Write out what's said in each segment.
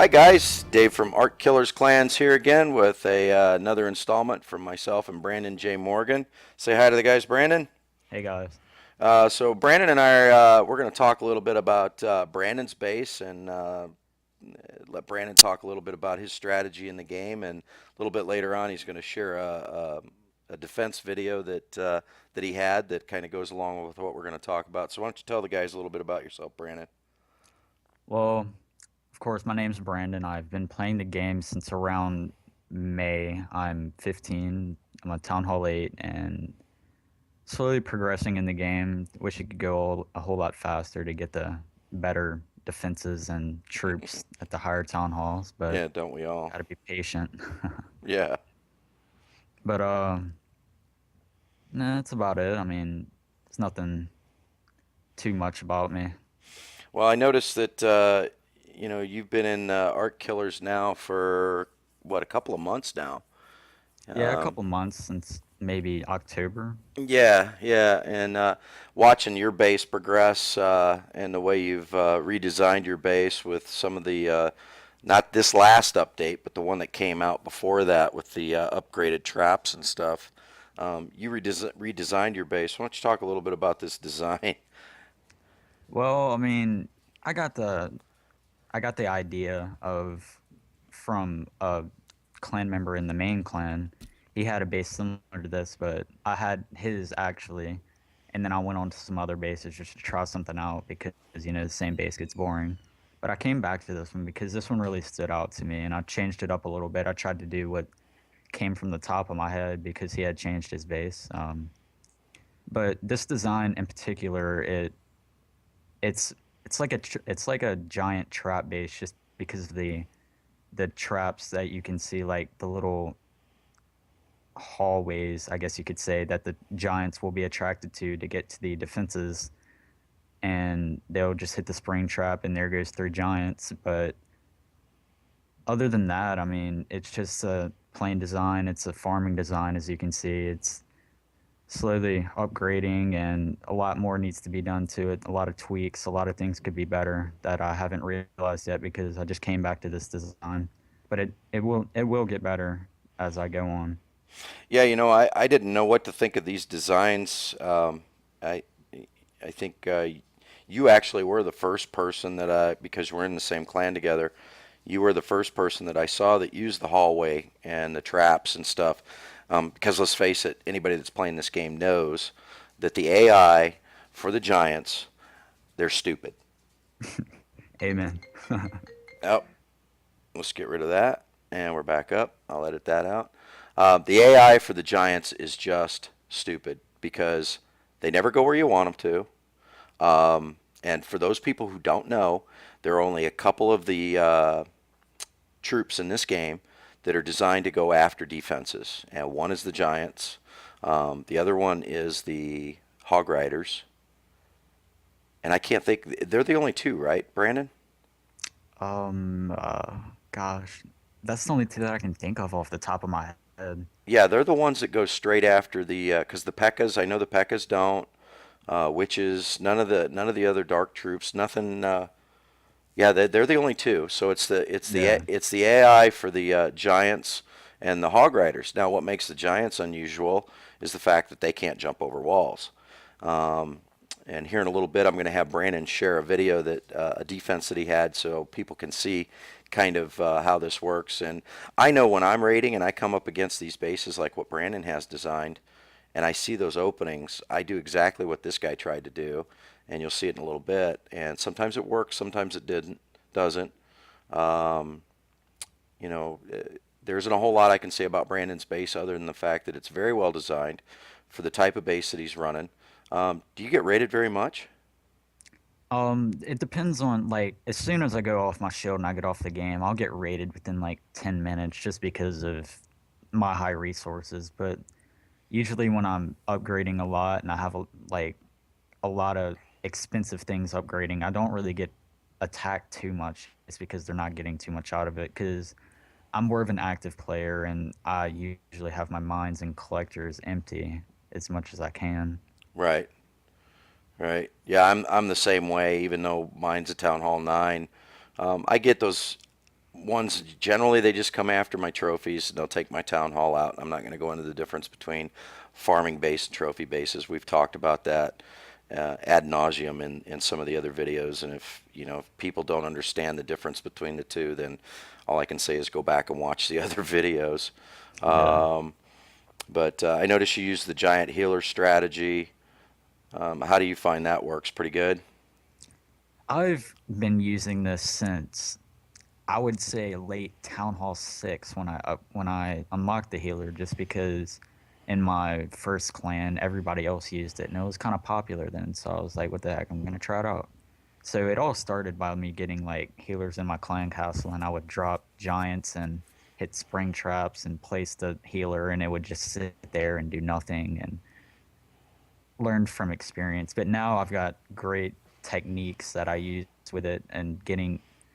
Hi guys, Dave from ArtKillers Clans here again with another installment from myself and Brandon J. Morgan. Say hi to the guys, Brandon. Hey guys. So Brandon and I, we're going to talk a little bit about Brandon's base and let Brandon talk a little bit about his strategy in the game. And a little bit later on, he's going to share a defense video that he had that kind of goes along with what we're going to talk about. So why don't you tell the guys a little bit about yourself, Brandon? Well, of course, my name's Brandon. I've been playing the game since around May. I'm 15. I'm a Town Hall 8 and slowly progressing in the game. Wish it could go a whole lot faster to get the better defenses and troops at the higher Town Halls, but Yeah, don't we all? gotta be patient. Yeah. But, nah, that's about it. I mean, it's nothing too much about me. Well, I noticed that you've been in Art Killers now for what, a couple of months now. Yeah, a Um, couple months since maybe October. yeah, and watching your base progress and the way you've redesigned your base with some of the not this last update, but the one that came out before that with the upgraded traps and stuff. You redesigned your base. Why don't you talk a little bit about this design? Well, I mean, I got the I got the idea of from a clan member in the main clan. He had a base similar to this, but I had his actually, and then I went on to some other bases just to try something out because the same base gets boring. But I came back to this one because this one really stood out to me, and I changed it up a little bit. I tried to do what came from the top of my head because he had changed his base. But this design in particular, it's it's like a giant trap base just because of the traps that you can see, like the little hallways, I guess you could say, that the giants will be attracted to get to the defenses, and they'll just hit the spring trap and there goes three giants. But other than that, I mean, it's just a plain design. It's a farming design, as you can see. It's slowly upgrading, and a lot more needs to be done to it. A lot of tweaks, a lot of things could be better that I haven't realized yet because I just came back to this design. But it will get better as I go on. Yeah, I didn't know what to think of these designs. I I think you actually were the first person that because we're in the same clan together, you were the first person that I saw that used the hallway and the traps and stuff. Because let's face it, anybody that's playing this game knows that the AI for the Giants, they're stupid. Amen. Oh, let's get rid of that, and we're back up. I'll edit that out. The AI for the Giants is just stupid because they never go where you want them to. And for those people who don't know, there are only a couple of the troops in this game that are designed to go after defenses. And one is the Giants. The other one is the Hog Riders. And I can't think, they're the only two, right, Brandon? um, uh, Gosh, that's the only two that I can think of off the top of my head. Yeah, they're the ones that go straight after the, because the P.E.K.K.A.s, I know the P.E.K.K.A.s don't. Witches, none of the other dark troops, nothing. Yeah, they're the only two. So Yeah. it's the AI for the Giants and the Hog Riders. Now, what makes the Giants unusual is the fact that they can't jump over walls. Um, and here in a little bit, I'm going to have Brandon share a video that a defense that he had, so people can see kind of how this works. And I know when I'm raiding and I come up against these bases like what Brandon has designed, and I see those openings, I do exactly what this guy tried to do, and you'll see it in a little bit. And sometimes it works, sometimes it doesn't. Um, you know, there isn't a whole lot I can say about Brandon's base other than the fact that it's very well designed for the type of base that he's running. Do you get rated very much? It depends on, like, as soon as I go off my shield and I get off the game, I'll get rated within like 10 minutes just because of my high resources. But usually when I'm upgrading a lot and I have a lot of expensive things upgrading, I don't really get attacked too much. It's because they're not getting too much out of it because I'm more of an active player and I usually have my mines and collectors empty as much as I can. Right, right. Yeah, I'm the same way. Even though mine's a Town Hall 9, I get those. ones generally they just come after my trophies and they'll take my town hall out. I'm not going to go into the difference between farming base and trophy bases. We've talked about that ad nauseum in some of the other videos. And if if people don't understand the difference between the two, then all I can say is go back and watch the other videos. Yeah. But I noticed you use the giant healer strategy. How do you find that works? Pretty good. I've been using this since I would say late Town Hall 6 when I unlocked the healer, just because in my first clan everybody else used it and it was kind of popular then, so I was like, what the heck, I'm gonna try it out. So it all started by me getting like healers in my clan castle, and I would drop giants and hit spring traps and place the healer, and it would just sit there and do nothing, and learned from experience. But now I've got great techniques that I use with it, and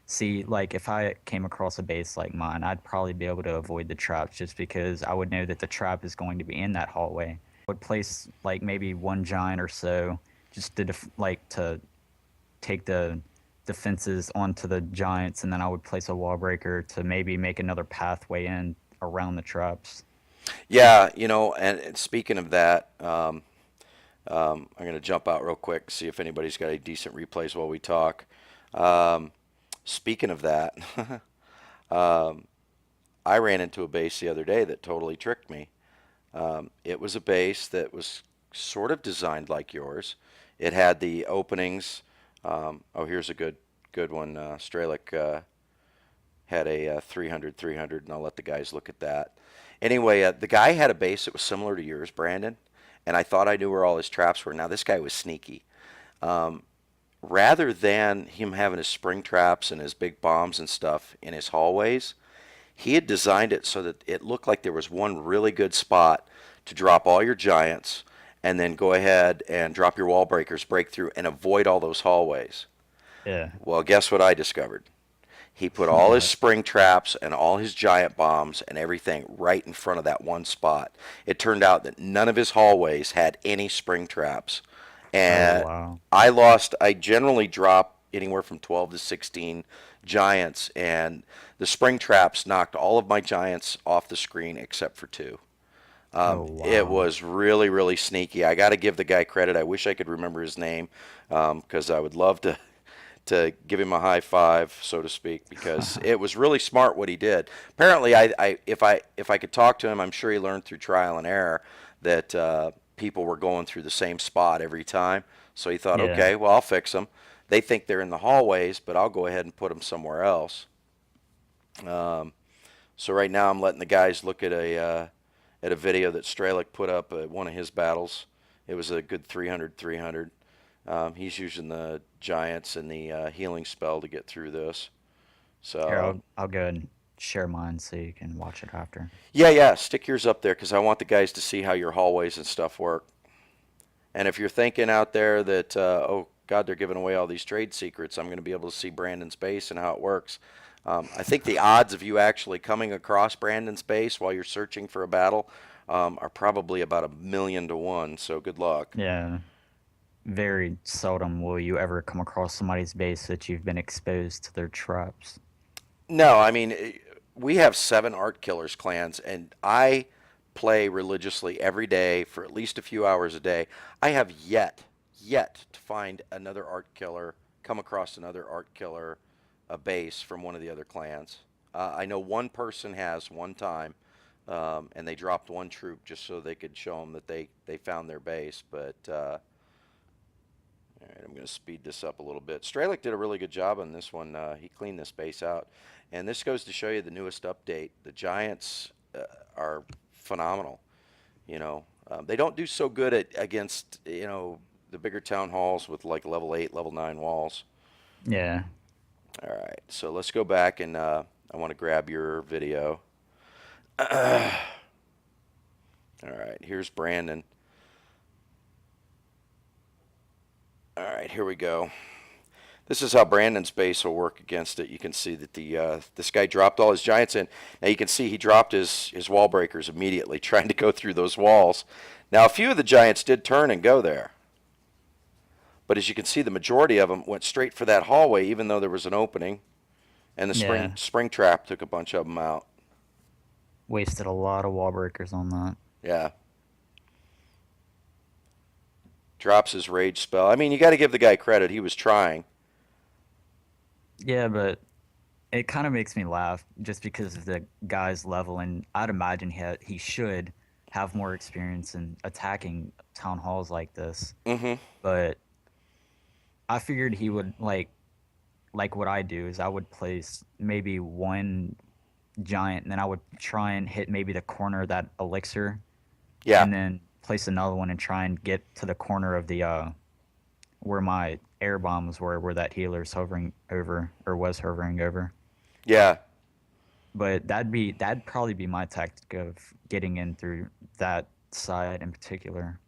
see, like if I came across a base like mine, I'd probably be able to avoid the traps just because I would know that the trap is going to be in that hallway. I would place like maybe one giant or so just to to take the defenses onto the giants, and then I would place a wall breaker to maybe make another pathway in around the traps. Yeah, and speaking of that, I'm going to jump out real quick, see if anybody's got any decent replays while we talk. Um, Speaking of that, um, I ran into a base the other day that totally tricked me. It was a base that was sort of designed like yours. It had the openings. Oh, here's a good one. Strelick had a 300, 300, and I'll let the guys look at that. Anyway, the guy had a base that was similar to yours, Brandon, and I thought I knew where all his traps were. Now, this guy was sneaky. Um, Rather than him having his spring traps and his big bombs and stuff in his hallways, he had designed it so that it looked like there was one really good spot to drop all your giants and then go ahead and drop your wall breakers, break through, and avoid all those hallways. Yeah. Well, guess what I discovered? He put all his What? spring traps and all his giant bombs and everything right in front of that one spot. It turned out that none of his hallways had any spring traps. Oh And wow. I generally drop anywhere from 12 to 16 giants, and the spring traps knocked all of my giants off the screen except for two. Oh It wow. was really, really sneaky. I got to give the guy credit. I wish I could remember his name because I would love to give him a high five, so to speak, because it was really smart what he did. Apparently, if I could talk to him, I'm sure he learned through trial and error that people were going through the same spot every time. So he thought, Yeah. okay, well, I'll fix them. They think they're in the hallways, but I'll go ahead and put them somewhere else. Um, so right now, I'm letting the guys look at a video that Strelick put up at one of his battles. It was a good 300, 300. He's using the giants and the healing spell to get through this. Here, So I'll go and share mine so you can watch it after. yeah, yeah, stick yours up there because I want the guys to see how your hallways and stuff work. And if you're thinking out there that oh God, they're giving away all these trade secrets, I'm going to be able to see Brandon's base and how it works. I think the odds of you actually coming across Brandon's base while you're searching for a battle are probably about 1,000,000 to 1. So good luck. Yeah. Very seldom will you ever come across somebody's base that you've been exposed to their traps. No, I mean, we have 7 ArtKillers clans, and I play religiously every day for at least a few hours a day. I have yet to find another art killer, come across another art killer, a base from one of the other clans. I know one person has one time, and they dropped one troop just so they could show them that they found their base. But all right, I'm going to speed this up a little bit. Strelick did a really good job on this one. He cleaned this base out. And this goes to show you the newest update. The Giants are phenomenal. They don't do so good against, the bigger town halls with like level 8, level 9 walls. Yeah. All right, so let's go back and I want to grab your video. All right, here's Brandon. All right, here we go. This is how Brandon's base will work against it. You can see that this guy dropped all his giants in. Now you can see he dropped his wall breakers immediately, trying to go through those walls. Now a few of the giants did turn and go there. But as you can see, the majority of them went straight for that hallway, even though there was an opening. And the spring Yeah, spring trap took a bunch of them out. wasted a lot of wall breakers on that. Yeah, drops his rage spell. I mean, you got to give the guy credit. He was trying. Yeah, but it kind of makes me laugh just because of the guy's level, and I'd imagine he should have more experience in attacking town halls like this. Mm-hmm. But I figured he would like what I do is I would place maybe one giant, and then I would try and hit maybe the corner of that elixir, Yeah, and then place another one and try and get to the corner of the where my air bombs were, where that healer's hovering over or was hovering over. yeah. But that'd probably be my tactic of getting in through that side in particular.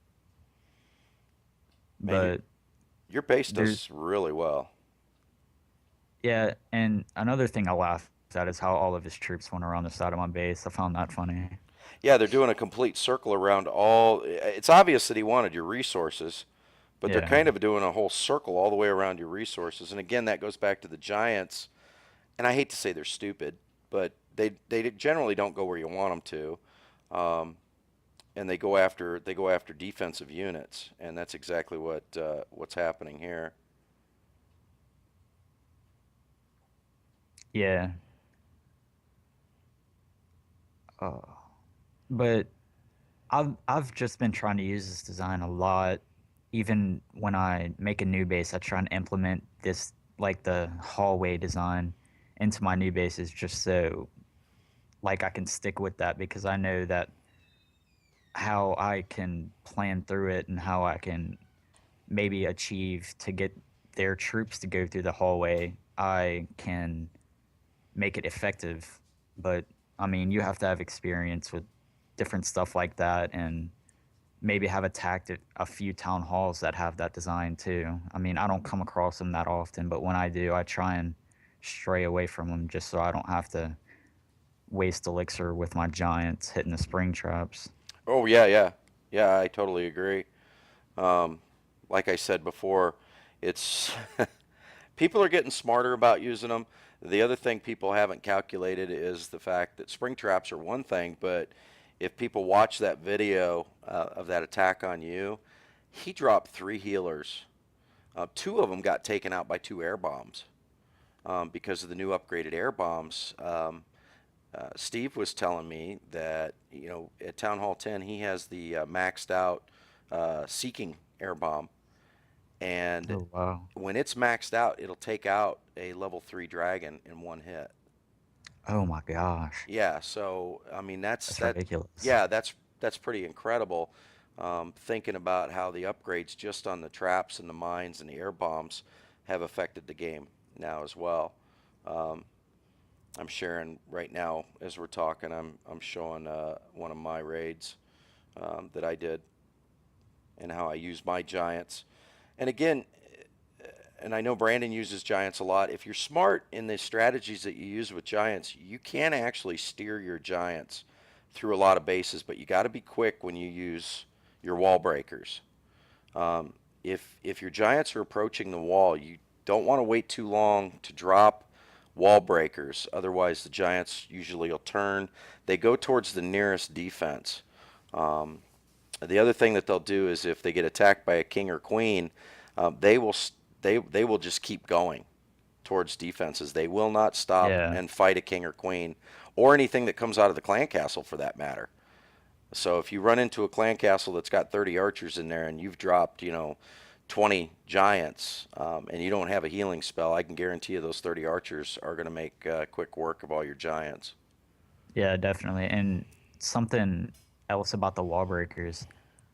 Man, But your base there's does really well. yeah, and another thing I laughed at is how all of his troops went around the side of my base. I found that funny. Yeah, they're doing a complete circle around all. It's obvious that he wanted your resources, but they're Yeah. kind of doing a whole circle all the way around your resources. And again, that goes back to the giants. And I hate to say they're stupid, but they generally don't go where you want them to, and they go after defensive units, and that's exactly what's happening here. Yeah. Uh, but I've just been trying to use this design a lot. Even when I make a new base, I try and implement this like the hallway design into my new bases just so like I can stick with that because I know that how I can plan through it and how I can maybe achieve to get their troops to go through the hallway, I can make it effective. But I mean, you have to have experience with different stuff like that and maybe have attacked a few town halls that have that design too. I mean, I don't come across them that often, but when I do, I try and stray away from them just so I don't have to waste elixir with my giants hitting the spring traps. Oh yeah, yeah, yeah. I totally agree. Um, like I said before, it's people are getting smarter about using them. The other thing people haven't calculated is the fact that spring traps are one thing, but if people watch that video of that attack on you, he dropped three healers. Two of them got taken out by two air bombs because of the new upgraded air bombs. Steve was telling me that at Town Hall 10 he has the maxed out Seeking air bomb, and Oh wow. when it's maxed out, it'll take out a level 3 dragon in one hit. Oh my gosh. Yeah, so I mean That's ridiculous. yeah, that's pretty incredible. Thinking about how the upgrades just on the traps and the mines and the air bombs have affected the game now as well. Um, I'm sharing right now as we're talking. I'm showing one of my raids that I did and how I use my giants. And again, and I know Brandon uses giants a lot. If you're smart in the strategies that you use with giants, you can actually steer your giants through a lot of bases, but you got to be quick when you use your wall breakers. If your giants are approaching the wall, you don't want to wait too long to drop wall breakers. Otherwise, the giants usually will turn. They go towards the nearest defense. Um, the other thing that they'll do is if they get attacked by a king or queen, they will they will just keep going towards defenses. They will not stop Yeah. and fight a king or queen or anything that comes out of the clan castle for that matter. So if you run into a clan castle that's got 30 archers in there and you've dropped 20 giants and you don't have a healing spell, I can guarantee you those 30 archers are going to make quick work of all your giants. Yeah, definitely. And something else about the wall breakers.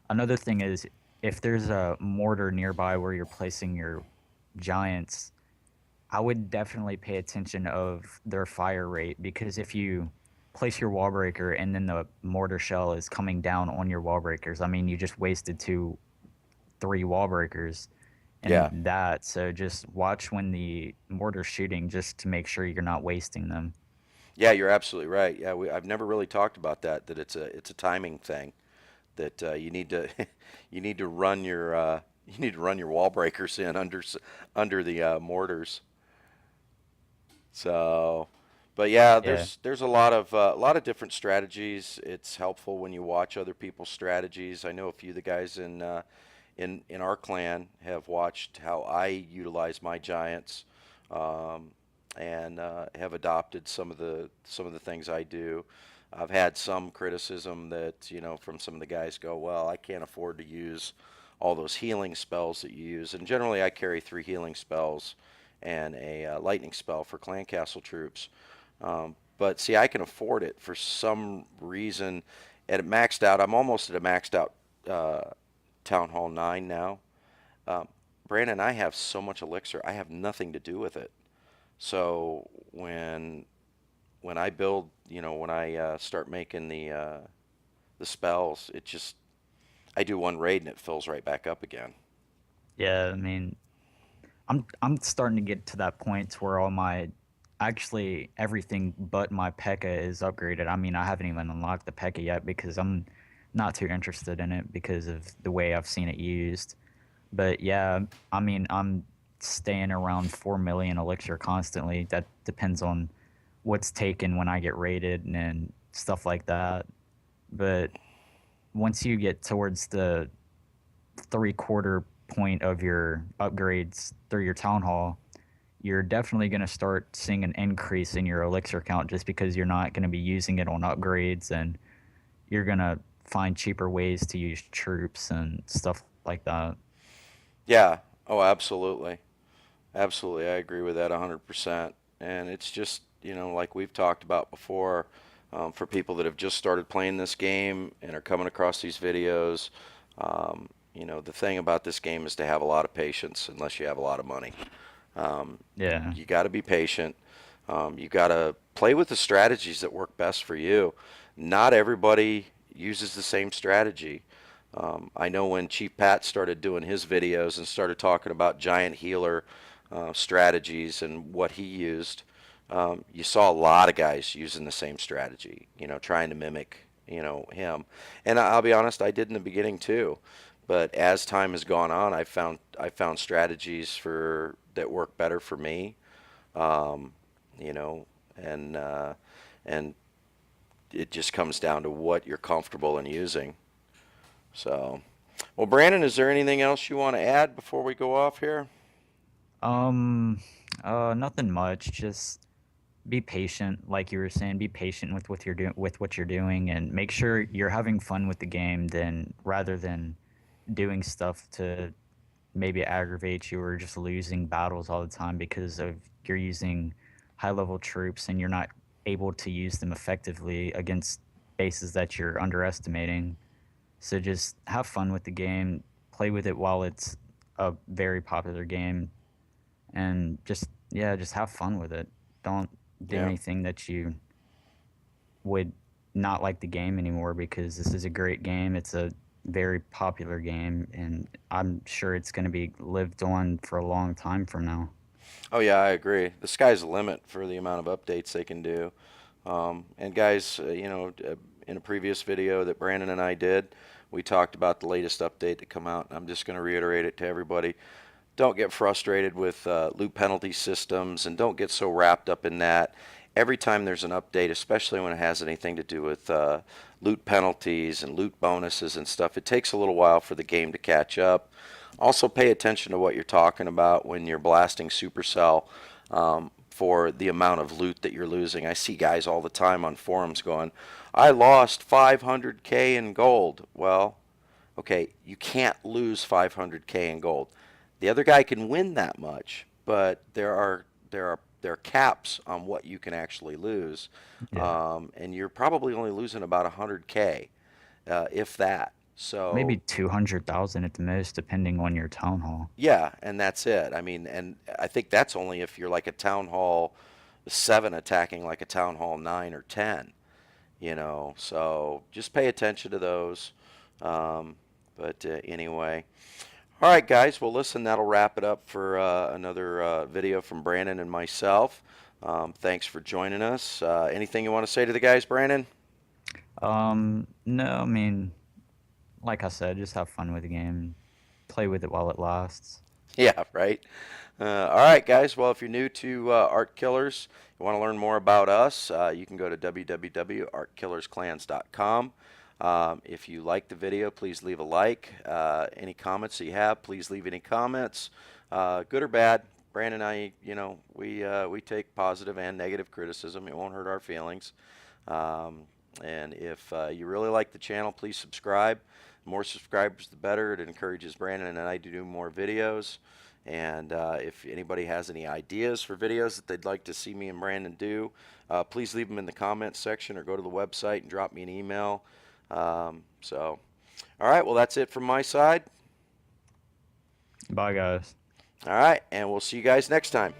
Another thing is if there's a mortar nearby where you're placing your giants, I would definitely pay attention of their fire rate because if you place your wall breaker and then the mortar shell is coming down on your wall breakers, I mean you just wasted three wall breakers Yeah, and that. So just watch when the mortar's shooting just to make sure you're not wasting them. yeah, you're absolutely right. Yeah, I've never really talked about that. That it's a timing thing. That you need to you need to run your you need to run your wall breakers in under the mortars. So, but yeah, Yeah. there's a lot of different strategies. It's helpful when you watch other people's strategies. I know a few of the guys in our clan have watched how I utilize my giants, um, and have adopted some of the things I do. I've had some criticism that, from some of the guys go, well, I can't afford to use all those healing spells that you use. And generally, I carry 3 healing spells and a lightning spell for clan castle troops. But see, I can afford it for some reason. At a maxed out, I'm almost at a maxed out Town Hall 9 now. Um, Brandon, I have so much elixir, I have nothing to do with it. So when I build, when I start making the spells, it just I do one raid and it fills right back up again. Yeah, I mean, I'm starting to get to that point to where all my actually everything but my P.E.K.K.A. is upgraded. I mean, I haven't even unlocked the P.E.K.K.A. yet because I'm not too interested in it because of the way I've seen it used. But yeah, I mean, I'm staying around 4 million elixir constantly. That depends on what's taken when I get rated and stuff like that. But once you get towards the 3/4 point of your upgrades through your town hall, you're definitely going to start seeing an increase in your elixir count just because you're not going to be using it on upgrades and you're going to find cheaper ways to use troops and stuff like that. Yeah. Oh, absolutely. Absolutely. I agree with that 100%. And it's just, like we've talked about before, for people that have just started playing this game and are coming across these videos, the thing about this game is to have a lot of patience unless you have a lot of money. Yeah. You got to be patient. You got to play with the strategies that work best for you. Not everybody uses the same strategy. I know when Chief Pat started doing his videos and started talking about giant healer strategies and what he used, you saw a lot of guys using the same strategy, trying to mimic, him. And I'll be honest, I did in the beginning too. But as time has gone on, I found strategies for that work better for me, um, you know, and and it just comes down to what you're comfortable in using. So, well, Brandon, is there anything else you want to add before we go off here? Um, Nothing much. Just be patient, like you were saying. Be patient with what you're doing, and make sure you're having fun with the game. Then, rather than doing stuff to maybe aggravate you or just losing battles all the time because of you're using high level troops and you're not able to use them effectively against bases that you're underestimating. So just have fun with the game, play with it while it's a very popular game, and just yeah, just have fun with it. Don't do Yeah. anything that you would not like the game anymore because this is a great game. It's a very popular game, and I'm sure it's going to be lived on for a long time from now. Oh yeah, I agree. The sky's the limit for the amount of updates they can do. And guys, in a previous video that Brandon and I did, we talked about the latest update to come out. I'm just going to reiterate it to everybody. Don't get frustrated with loot penalty systems and don't get so wrapped up in that. Every time there's an update, especially when it has anything to do with loot penalties and loot bonuses and stuff, it takes a little while for the game to catch up. Also, pay attention to what you're talking about when you're blasting Supercell, for the amount of loot that you're losing. I see guys all the time on forums going, I lost 500K in gold. Well, okay, you can't lose 500K in gold. The other guy can win that much, but there are caps on what you can actually lose, Yeah, and you're probably only losing about 100K, if that. maybe So 200,000 at the most, depending on your town hall. yeah, and that's it. I mean, and I think that's only if you're like a Town Hall 7 attacking like a Town Hall 9 or 10, So just pay attention to those. But anyway. All right, guys. Well, listen, that'll wrap it up for another video from Brandon and myself. Thanks for joining us. Anything you want to say to the guys, Brandon? No, I mean, like I said, just have fun with the game, play with it while it lasts. Yeah, right. All right, guys. Well, if you're new to Art Killers, you want to learn more about us, you can go to www.artkillersclans.com. If you like the video, please leave a like. Any comments that you have, please leave any comments, good or bad. Brandon and I, we take positive and negative criticism. It won't hurt our feelings. Um, and if you really like the channel, please subscribe. The more subscribers, the better. It encourages Brandon and I to do more videos. And if anybody has any ideas for videos that they'd like to see me and Brandon do, please leave them in the comments section or go to the website and drop me an email. All right, well, that's it from my side. Bye, guys. All right, and we'll see you guys next time.